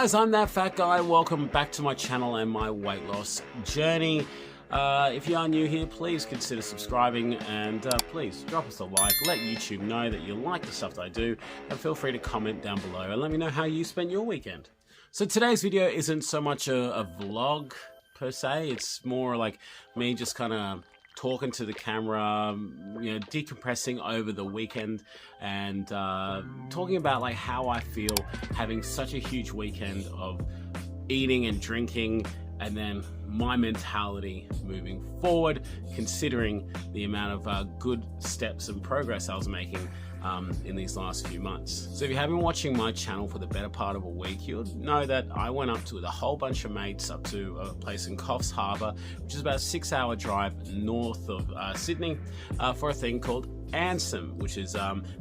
guys, I'm that fat guy. Welcome back to my channel and my weight loss journey. If you are new here, please consider subscribing and please drop us a like. Let YouTube know that you like the stuff that I do, and feel free to comment down below and let me know how you spent your weekend. So today's video isn't so much a vlog per se. It's more like me just kind of talking to the camera, you know, decompressing over the weekend and talking about like how I feel having such a huge weekend of eating and drinking, and then my mentality moving forward, considering the amount of good steps and progress I was making in these last few months. So if you have been watching my channel for the better part of a week, you'll know that I went up to with a whole bunch of mates up to a place in Coffs Harbour, which is about a 6-hour drive north of Sydney, for a thing called ANSM, which is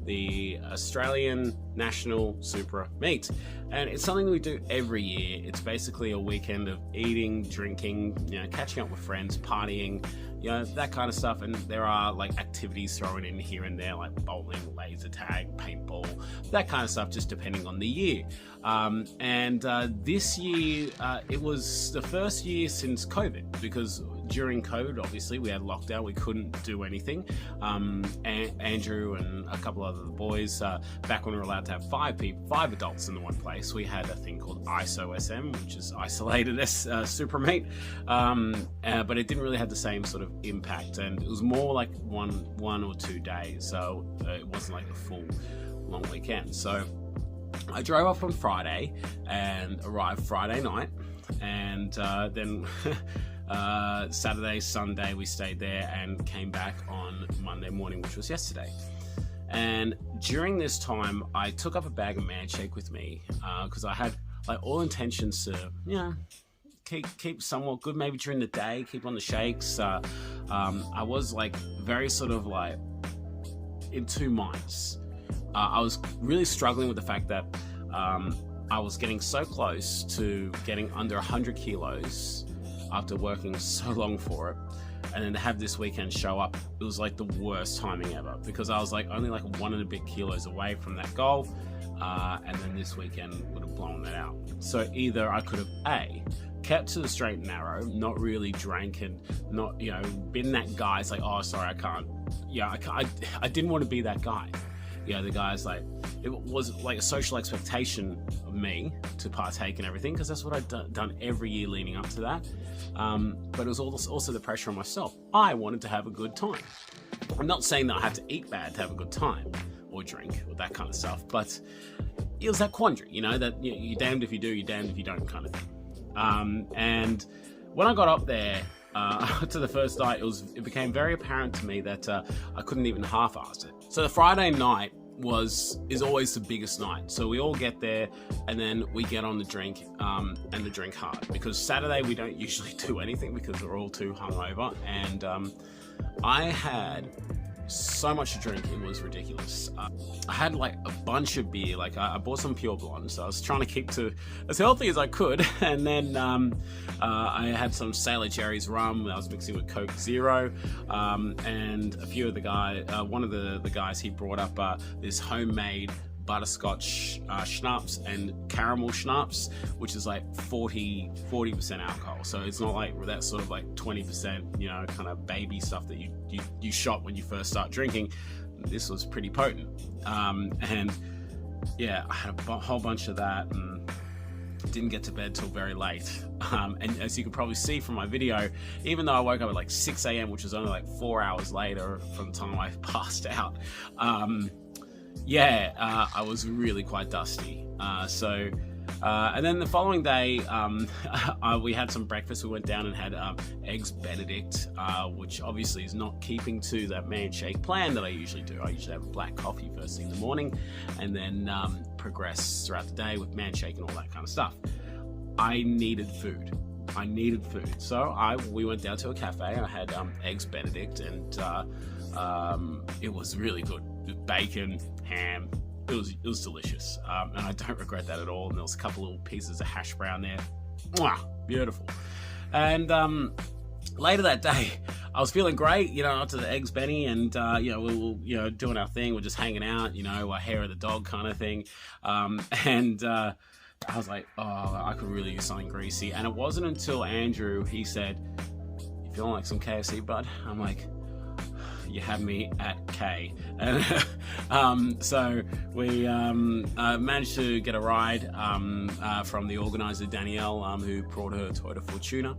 the Australian National Supra meet. And it's something we do every year. It's basically a weekend of eating, drinking, you know, catching up with friends, partying, you know, that kind of stuff. And there are like activities thrown in here and there, like bowling, laser tag, paintball, that kind of stuff, just depending on the year. This year, it was the first year since COVID, because during COVID, obviously, we had lockdown. We couldn't do anything. Andrew and a couple other boys, back when we were allowed to have five adults in the one place, we had a thing called ISO-SM, which is isolated as Supra meet, but it didn't really have the same sort of impact, and it was more like one or 2 days, so it wasn't like a full long weekend. So I drove off on Friday and arrived Friday night, and then Saturday, Sunday we stayed there and came back on Monday morning, which was yesterday. And during this time I took up a bag of man shake with me, because I had like all intentions to, you know, keep somewhat good maybe during the day, keep on the shakes. I was like very sort of like in two minds. I was really struggling with the fact that I was getting so close to getting under 100 kilos after working so long for it, and then to have this weekend show up, it was like the worst timing ever, because I was like only like 1 and a bit kilos away from that goal, and then this weekend would have blown that out. So either I could have kept to the straight and narrow, not really drank, and not, you know, been that guy. It's like, oh, sorry, I can't. Yeah, I didn't want to be that guy. You know, the guy's like, it was like a social expectation of me to partake in everything, because that's what I'd done every year leading up to that. But it was also the pressure on myself. I wanted to have a good time. I'm not saying that I have to eat bad to have a good time, or drink, or that kind of stuff, but it was that quandary, you know, that you're damned if you do, you're damned if you don't kind of thing. And when I got up there to the first night, it became very apparent to me that I couldn't even half-ass it. So the Friday night is always the biggest night. So we all get there and then we get on the drink, and the drink hard, because Saturday we don't usually do anything because we're all too hungover. And I had so much to drink, it was ridiculous. I had like a bunch of beer. Like I bought some Pure Blonde, so I was trying to keep to as healthy as I could. And then I had some Sailor Jerry's rum that I was mixing with Coke Zero, and a few of the guys, one of the guys, he brought up this homemade butterscotch schnapps and caramel schnapps, which is like 40% alcohol. So it's not like that sort of like 20%, you know, kind of baby stuff that you shot when you first start drinking. This was pretty potent. And yeah, I had a whole bunch of that and didn't get to bed till very late. And as you can probably see from my video, even though I woke up at like 6 a.m., which was only like 4 hours later from the time I passed out, I was really quite dusty. And then the following day, we had some breakfast. We went down and had eggs Benedict, which obviously is not keeping to that man shake plan that I usually do. I usually have a black coffee first thing in the morning, and then progress throughout the day with man shake and all that kind of stuff. I needed food. So we went down to a cafe. I had eggs Benedict, and it was really good. With bacon, ham. It was delicious, and I don't regret that at all. And there was a couple little pieces of hash brown there. Mwah, beautiful. And later that day, I was feeling great, you know, after the eggs Benny, and we were, you know, doing our thing. We're just hanging out, you know, hair of the dog kind of thing. I was like, oh, I could really use something greasy. And it wasn't until Andrew, he said, "You feeling like some KFC, bud?" I'm like, you had me at K. And so we managed to get a ride from the organizer Danielle, who brought her Toyota Fortuna,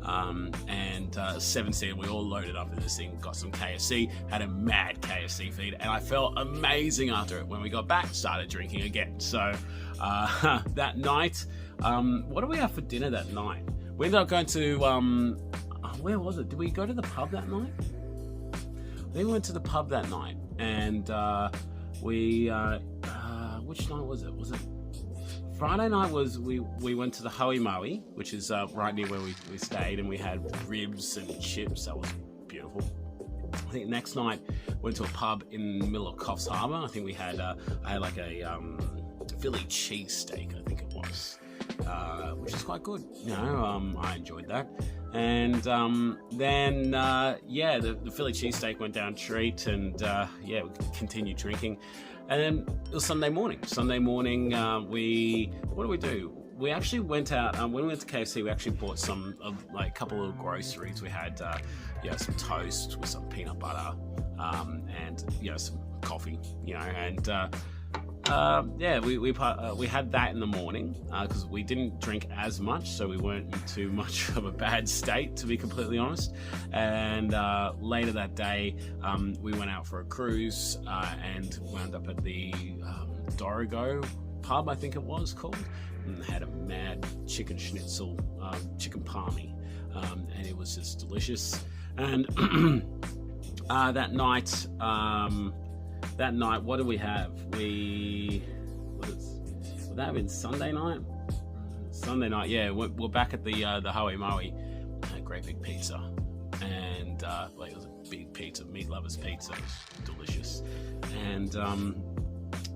and 7-seater. We all loaded up in this thing, got some KFC, had a mad KFC feed, and I felt amazing after it. When we got back, started drinking again. So that night, what did we have for dinner that night? We ended up going to where was it? Did we go to the pub that night? I think we went to the pub that night, and which night was it? Was it Friday night? We went to the Hoey Maui, which is right near where we stayed, and we had ribs and chips. That was beautiful. I think next night went to a pub in the middle of Coffs Harbour. I think we had I had like a Philly cheesesteak, I think it was, which is quite good. You know, I enjoyed that. And then the Philly cheesesteak went down a treat, and we continued drinking. And then it was Sunday morning. What did we do? We actually went out. When we went to KFC, we actually bought a couple of groceries. We had some toast with some peanut butter, and some coffee. We had that in the morning because we didn't drink as much, so we weren't in too much of a bad state, to be completely honest. And later that day, we went out for a cruise and wound up at the Dorigo pub, I think it was called, and had a mad chicken schnitzel, chicken palmy, and it was just delicious. And that night, what did we have? Would that have been Sunday night? Sunday night, yeah. We're back at the Hoey Maui. Had a great big pizza, and it was a big pizza, meat lovers pizza. It was delicious. And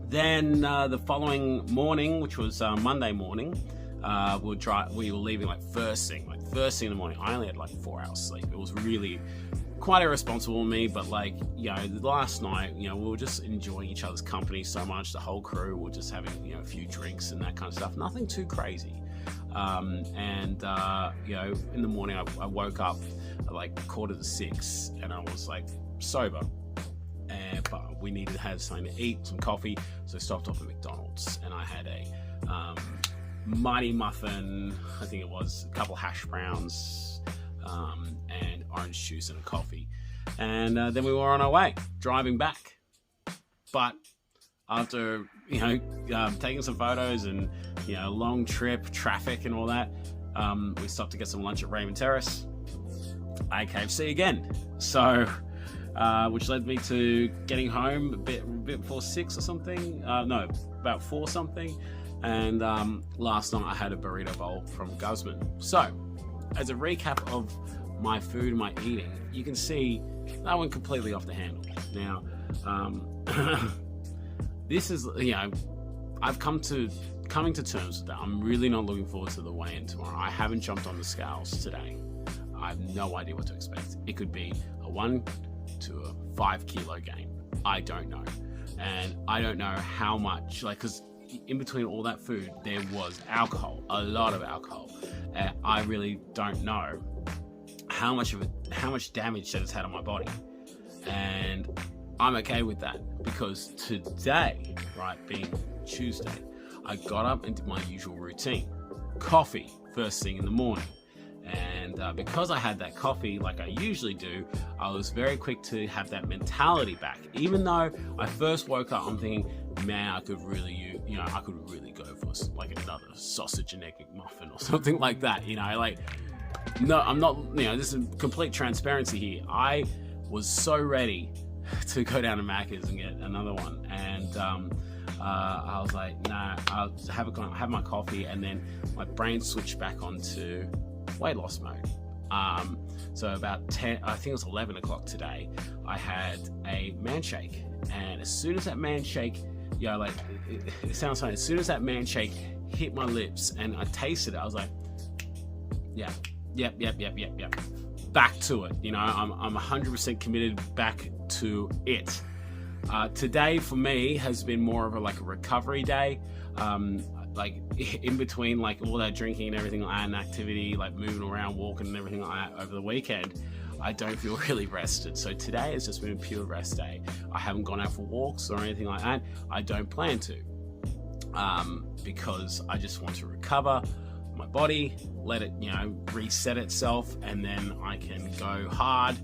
then the following morning, which was Monday morning, we were leaving first thing in the morning. I only had 4 hours sleep. It was really quite irresponsible of me, but the last night, we were just enjoying each other's company so much. The whole crew were just having a few drinks and that kind of stuff. Nothing too crazy. In the morning I woke up at 5:45, and I was sober. But we needed to have something to eat, some coffee, so I stopped off at McDonald's, and I had a mighty muffin, I think it was, a couple hash browns, and orange juice and a coffee. And then we were on our way, driving back. But after, taking some photos and, long trip, traffic and all that, we stopped to get some lunch at Raymond Terrace. I KFC again. So, which led me to getting home a bit before 6 or something. No, about 4 something. And last night I had a burrito bowl from Guzman. So, as a recap of my food and my eating, you can see that went completely off the handle. Now, this is, I've coming to terms with that. I'm really not looking forward to the weigh-in tomorrow. I haven't jumped on the scales today. I have no idea what to expect. It could be a 1 to a 5 kilo gain. I don't know. And I don't know how much, because in between all that food, there was alcohol, a lot of alcohol. And I really don't know how much damage that it's had on my body. And I'm okay with that, because today, being Tuesday, I got up and did my usual routine. Coffee, first thing in the morning. And because I had that coffee like I usually do, I was very quick to have that mentality back. Even though I first woke up, I'm thinking, man, I could really go for another sausage and egg McMuffin or something like that. No, I'm not, this is complete transparency here. I was so ready to go down to Macca's and get another one. And I was like, nah, I'll have my coffee, and then my brain switched back onto weight loss mode. So about 10, I think it was 11 o'clock today, I had a man shake. And as soon as that man shake, it sounds funny, as soon as that man shake hit my lips and I tasted it, I was like, yep. Back to it. I'm 100% committed back to it. Today for me has been more of a recovery day. like in between like all that drinking and everything like that, and activity, like moving around, walking and everything like that over the weekend, I don't feel really rested. So today has just been a pure rest day. I haven't gone out for walks or anything like that. I don't plan to, because I just want to recover my body, let it, you know, reset itself, and then I can go hard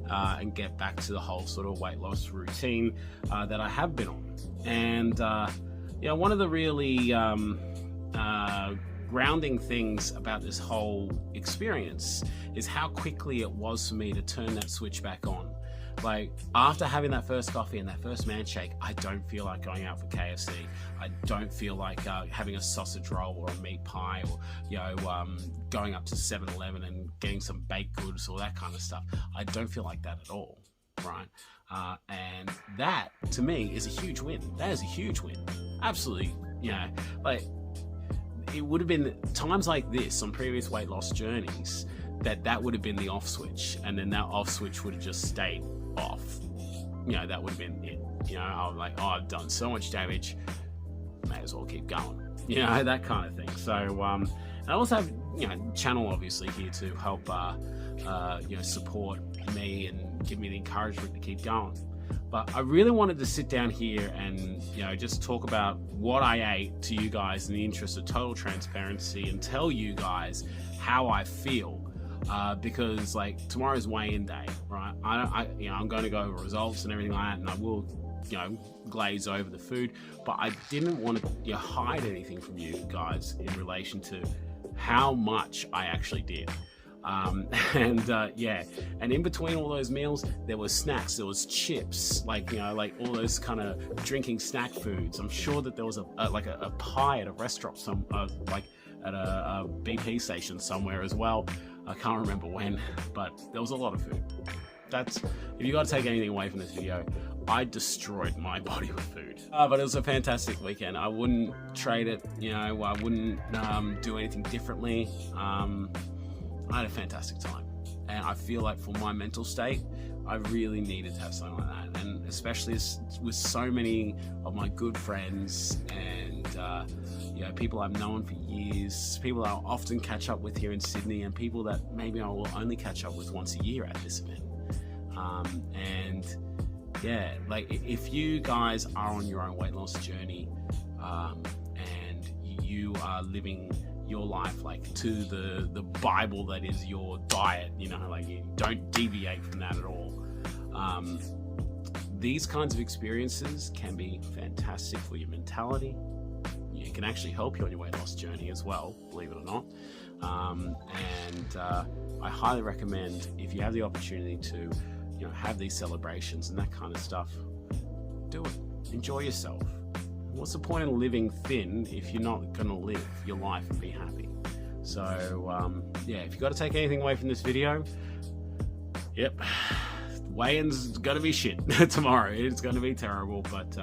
and get back to the whole sort of weight loss routine that I have been on. And you know, one of the really grounding things about this whole experience is how quickly it was for me to turn that switch back on. Like, after having that first coffee and that first man shake, I don't feel like going out for KFC. I don't feel like having a sausage roll or a meat pie, or, you know, going up to 7-Eleven and getting some baked goods or that kind of stuff. I don't feel like that at all, right? And that, to me, is a huge win. That is a huge win. Absolutely, you know, like, it would have been times like this on previous weight loss journeys that would have been the off switch, and then that off switch would have just stayed off. You know, that would have been it. You know, I was like, oh, I've done so much damage, may as well keep going. You know, that kind of thing. So, I also have, you know, channel obviously here to help, you know, support me and give me the encouragement to keep going. But I really wanted to sit down here and, you know, just talk about what I ate to you guys in the interest of total transparency, and tell you guys how I feel. Because like tomorrow's weigh-in day, right? You know, I'm going to go over results and everything like that, and I will, you know, glaze over the food. But I didn't want to, you know, hide anything from you guys in relation to how much I actually did. Yeah, and in between all those meals, there was snacks, there was chips, like, you know, like all those kind of drinking snack foods. I'm sure that there was a pie at a restaurant, like at a BP station somewhere as well. I can't remember when, but there was a lot of food. That's, if you got to take anything away from this video, I destroyed my body with food. But it was a fantastic weekend. I wouldn't trade it, you know, I wouldn't do anything differently. I had a fantastic time, and I feel like for my mental state, I really needed to have something like that, and especially with so many of my good friends and you know, people I've known for years, people I'll often catch up with here in Sydney, and people that maybe I will only catch up with once a year at this event. And yeah, like, if you guys are on your own weight loss journey, and you are living your life like to the Bible that is your diet, you know, like you don't deviate from that at all, these kinds of experiences can be fantastic for your mentality. It can actually help you on your weight loss journey as well, believe it or not. I highly recommend, if you have the opportunity to, you know, have these celebrations and that kind of stuff, do it. Enjoy yourself. What's the point of living thin if you're not going to live your life and be happy? So, yeah, if you've got to take anything away from this video, yep, weigh-in's going to be shit tomorrow. It's going to be terrible, but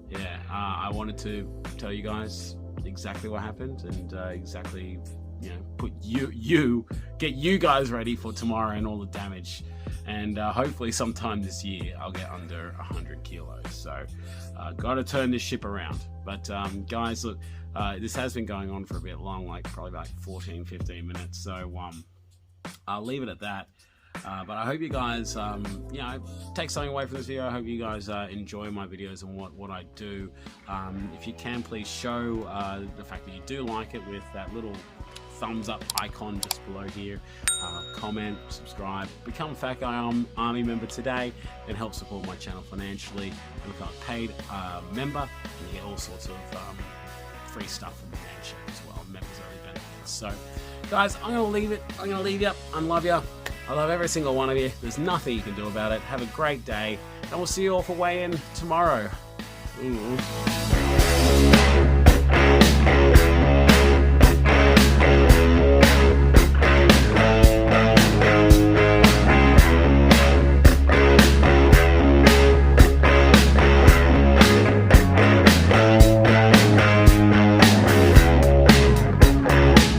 yeah, I wanted to tell you guys exactly what happened, and exactly, you know, get you guys ready for tomorrow and all the damage. And hopefully sometime this year I'll get under 100 kilos. So got to turn this ship around. But guys, look, this has been going on for a bit long, like probably about 14-15 minutes. So I'll leave it at that. But I hope you guys, you know, take something away from this video. I hope you guys enjoy my videos and what I do. If you can, please show the fact that you do like it with that little thumbs up icon just below here. Comment, subscribe, become a Fat Guy Army member today, and help support my channel financially. And become a paid member, and you get all sorts of free stuff from the membership as well, members only benefits. So guys, I'm gonna leave it. I'm gonna leave you. I love you. I love every single one of you. There's nothing you can do about it. Have a great day, and we'll see you all for weigh-in tomorrow. Ooh.